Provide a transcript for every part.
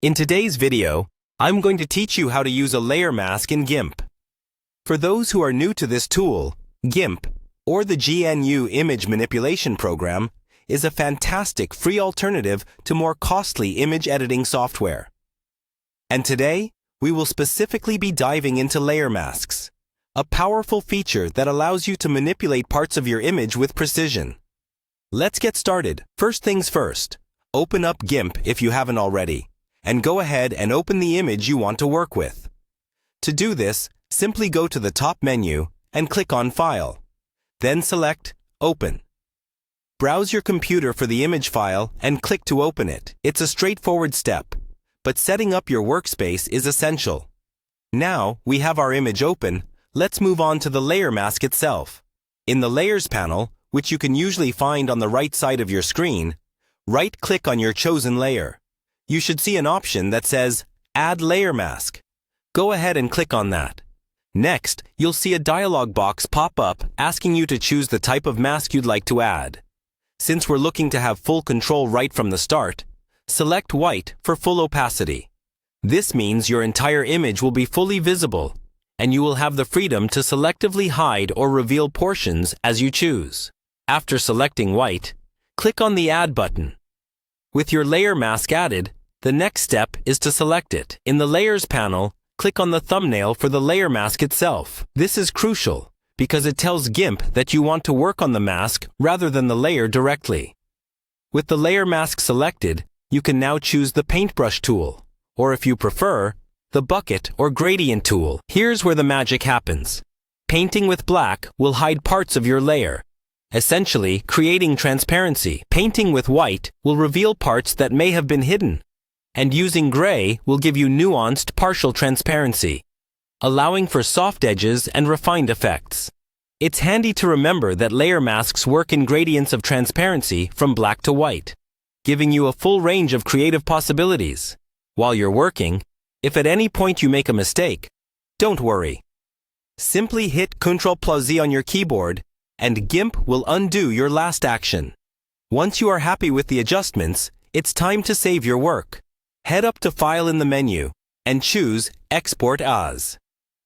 In today's video, I'm going to teach you how to use a layer mask in GIMP. For those who are new to this tool, GIMP, or the GNU Image Manipulation Program, is a fantastic free alternative to more costly image editing software. And today, we will specifically be diving into layer masks, a powerful feature that allows you to manipulate parts of your image with precision. Let's get started. First things first, open up GIMP if you haven't already, and go ahead and open the image you want to work with. To do this, simply go to the top menu and click on File. Then select Open. Browse your computer for the image file and click to open it. It's a straightforward step, but setting up your workspace is essential. Now we have our image open, let's move on to the layer mask itself. In the Layers panel, which you can usually find on the right side of your screen, right-click on your chosen layer. You should see an option that says Add Layer Mask. Go ahead and click on that. Next, you'll see a dialog box pop up asking you to choose the type of mask you'd like to add. Since we're looking to have full control right from the start, select White for full opacity. This means your entire image will be fully visible, and you will have the freedom to selectively hide or reveal portions as you choose. After selecting White, click on the Add button. With your layer mask added, the next step is to select it. In the Layers panel, click on the thumbnail for the layer mask itself. This is crucial because it tells GIMP that you want to work on the mask rather than the layer directly. With the layer mask selected, you can now choose the paintbrush tool, or if you prefer, the bucket or gradient tool. Here's where the magic happens. Painting with black will hide parts of your layer, essentially creating transparency. Painting with white will reveal parts that may have been hidden, and using gray will give you nuanced partial transparency, allowing for soft edges and refined effects. It's handy to remember that layer masks work in gradients of transparency from black to white, giving you a full range of creative possibilities. While you're working, if at any point you make a mistake, don't worry. Simply hit Ctrl+Z on your keyboard, and GIMP will undo your last action. Once you are happy with the adjustments, it's time to save your work. Head up to File in the menu and choose Export As.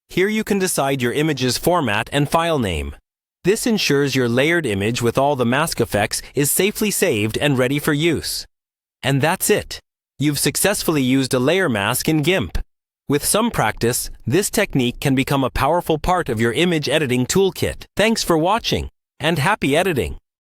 Here you can decide your image's format and file name. This ensures your layered image with all the mask effects is safely saved and ready for use. And that's it. You've successfully used a layer mask in GIMP. With some practice, this technique can become a powerful part of your image editing toolkit. Thanks for watching, and happy editing!